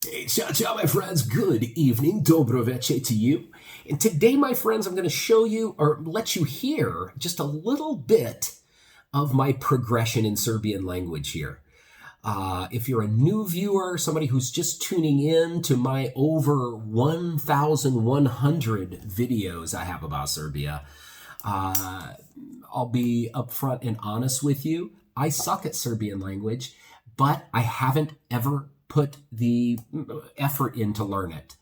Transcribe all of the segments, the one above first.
Hey, ciao, ciao, my friends. Good evening. Dobro večer to you. And today, my friends, I'm going to show you or let you hear just a little bit of my progression in Serbian language here. If you're a new viewer, somebody who's just tuning in to my over 1,100 videos I have about Serbia, I'll be upfront and honest with you. I suck at Serbian language, but I haven't ever put the effort in to learn it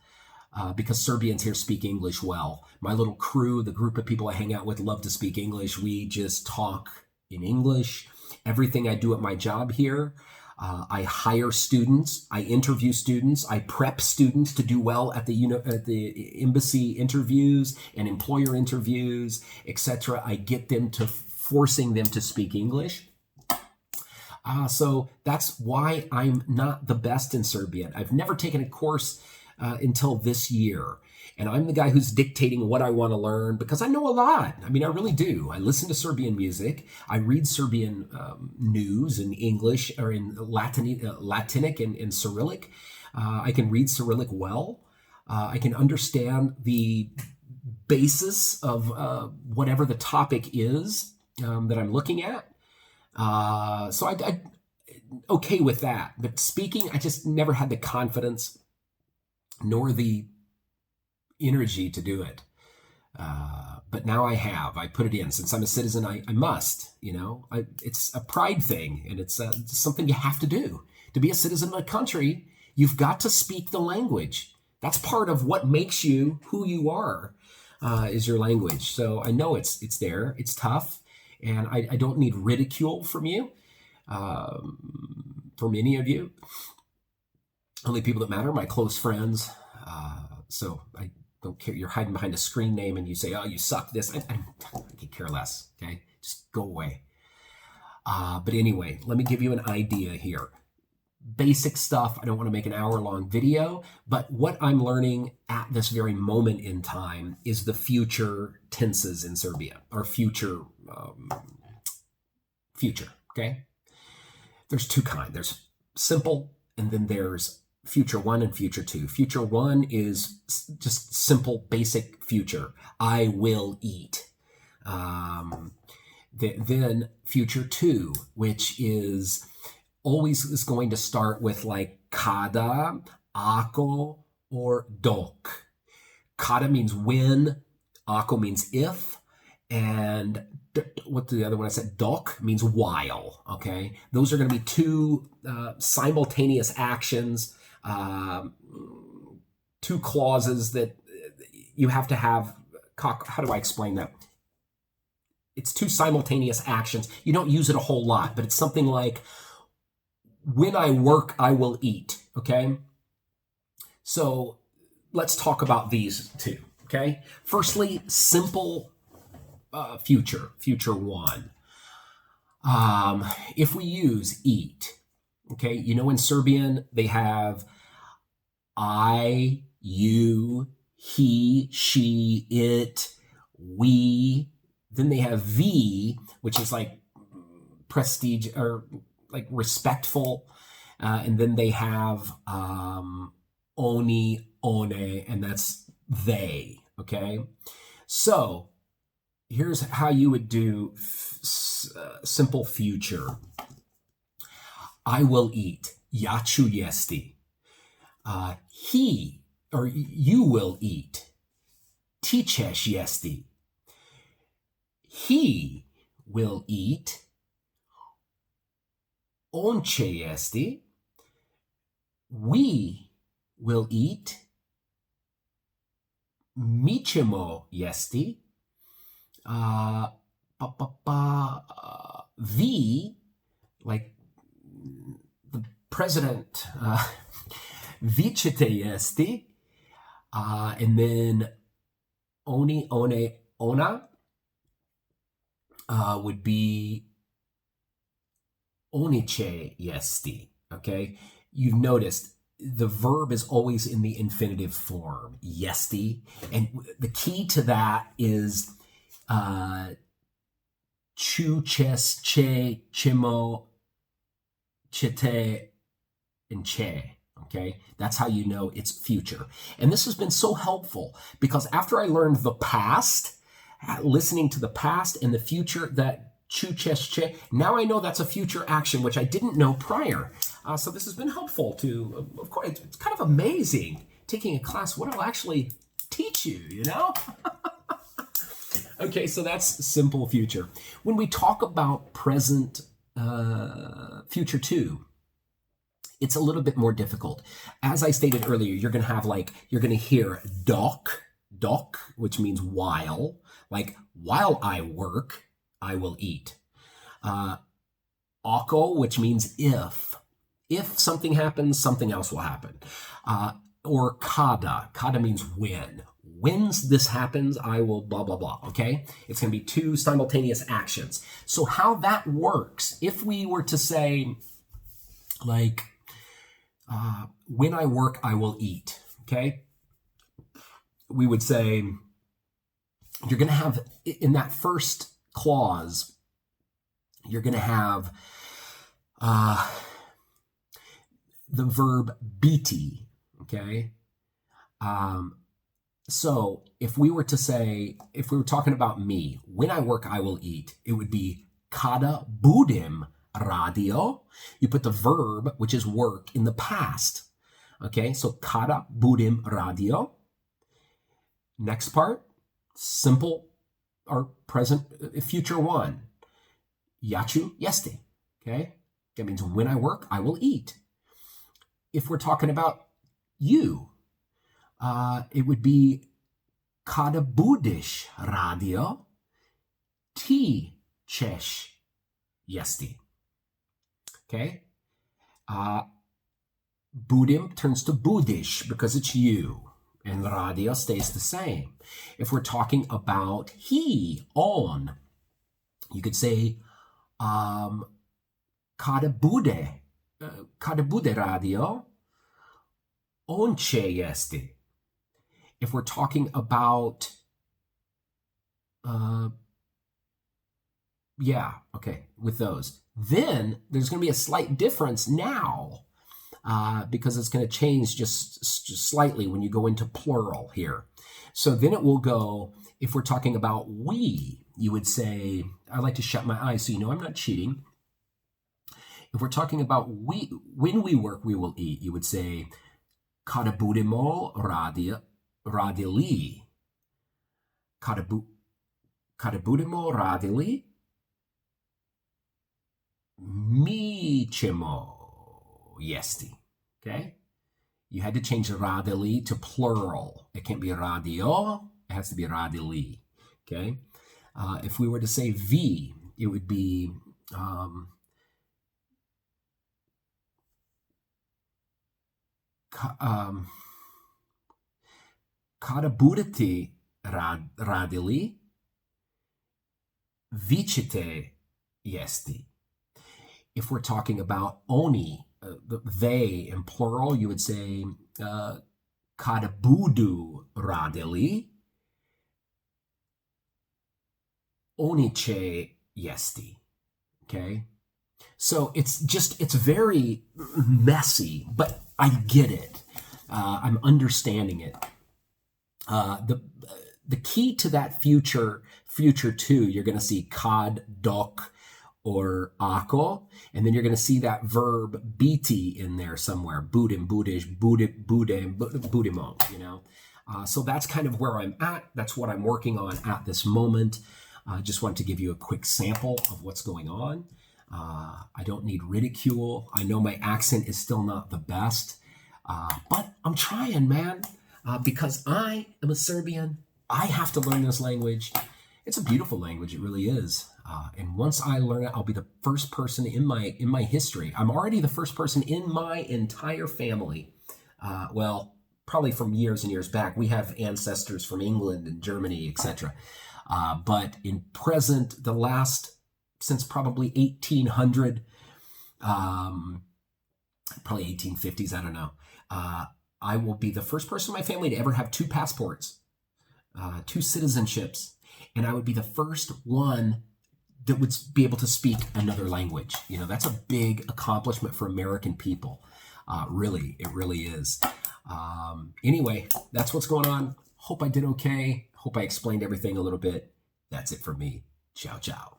because Serbians here speak English well. My little crew, the group of people I hang out with, love to speak English. We just talk in English. Everything I do at my job here, I hire students, I interview students, I prep students to do well at the embassy interviews and employer interviews, etc. I get them to forcing them to speak English. So that's why I'm not the best in Serbian. I've never taken a course until this year. And I'm the guy who's dictating what I want to learn because I know a lot. I mean, I really do. I listen to Serbian music. I read Serbian news in English or in Latinic and Cyrillic. I can read Cyrillic well. I can understand the basis of whatever the topic is that I'm looking at. So I okay with that, but speaking, I just never had the confidence nor the energy to do it. But now I have. I put it in. Since I'm a citizen, I must. It's a pride thing, and it's something you have to do. To be a citizen of a country, you've got to speak the language. That's part of what makes you who you are, is your language. So I know it's there. It's tough. And I don't need ridicule from you, from any of you. Only people that matter, my close friends. So I don't care. You're hiding behind a screen name and you say, oh, you suck this. I could care less, okay? Just go away. But anyway, let me give you an idea here. Basic stuff. I don't want to make an hour-long video, but what I'm learning at this very moment in time is the future tenses in Serbia, or future, okay? There's two kinds. There's simple, and then there's future one and future two. Future one is just simple, basic future. I will eat. Then future two, which is always is going to start with like kada, ako, or dok. Kada means when, ako means if, and what's the other one I said? Dok means while, okay? Those are going to be two simultaneous actions, two clauses that you have to have. How do I explain that? It's two simultaneous actions. You don't use it a whole lot, but it's something like, when I work, I will eat, okay? So let's talk about these two, okay? Firstly, simple future one. If we use eat, okay? In Serbian, they have I, you, he, she, it, we. Then they have V, which is like prestige or like respectful, and then they have oni, one, and that's they, okay? So here's how you would do simple future. I will eat, ja ću jesti. He, or you will eat, ti ćeš jesti. He will eat, on će jesti. We will eat, mi ćemo jesti. Vi, like the president, vi ćete jesti. And then oni, one, ona would be oni će jesti, okay? You've noticed the verb is always in the infinitive form, jesti. And the key to that is ću, ćeš, će, ćemo, ćete, and che. Okay, that's how you know it's future. And this has been so helpful because after I learned the past, listening to the past and the future, that chu-chesh-che, now I know that's a future action, which I didn't know prior. So this has been helpful to, of course, it's kind of amazing taking a class, what it'll actually teach you, you know? Okay, so that's simple future. When we talk about present future two, it's a little bit more difficult. As I stated earlier, you're going to hear doc, which means while, like while I work, I will eat. Ako, which means if. If something happens, something else will happen. Or kada means when. When this happens, I will blah, blah, blah, okay? It's going to be two simultaneous actions. So how that works, if we were to say, like, when I work, I will eat, okay? We would say, you're going to have, in that first clause, you're going to have the verb biti, okay? So if we were to say, if we were talking about me, when I work, I will eat, it would be kada budim radio. You put the verb, which is work, in the past. Okay, so kada budim radio. Next part, simple or present, future one. Yachu yesti. Okay, that means when I work, I will eat. If we're talking about you, it would be kada budish radio ti chesh yesti. Okay? Budim turns to budish because it's you, and radio stays the same. If we're talking about he, on, you could say kada bude radio onche yesti. If we're talking about with those. Then there's going to be a slight difference now because it's going to change just slightly when you go into plural here. So then it will go, if we're talking about we, you would say, I like to shut my eyes so you know I'm not cheating. If we're talking about we, when we work, we will eat, you would say, kadabudimo radili. Kadabudimo radili. Michemo yesti. Okay? You had to change radili to plural. It can't be radio. It has to be radili. Okay? If we were to say V, it would be kadabudati radili vicite yesti. If we're talking about oni, they in plural, you would say kadabudu radili oniche yesti. Okay? So it's very messy, but I get it. I'm understanding it. The key to that future two, you're going to see kad, dok, or ako, and then you're going to see that verb biti in there somewhere. Budim, budish, budimo, you know. So that's kind of where I'm at. That's what I'm working on at this moment. I just want to give you a quick sample of what's going on. I don't need ridicule. I know my accent is still not the best, but I'm trying, man, because I am a Serbian. I have to learn this language. It's a beautiful language. It really is. And once I learn it, I'll be the first person in my history. I'm already the first person in my entire family. Well, probably from years and years back. We have ancestors from England and Germany, etc. But in present, since probably 1800, probably 1850s, I don't know. I will be the first person in my family to ever have two passports, two citizenships. And I would be the first one that would be able to speak another language. You know, that's a big accomplishment for American people. Really, it really is. Anyway, that's what's going on. Hope I did okay. Hope I explained everything a little bit. That's it for me. Ciao, ciao.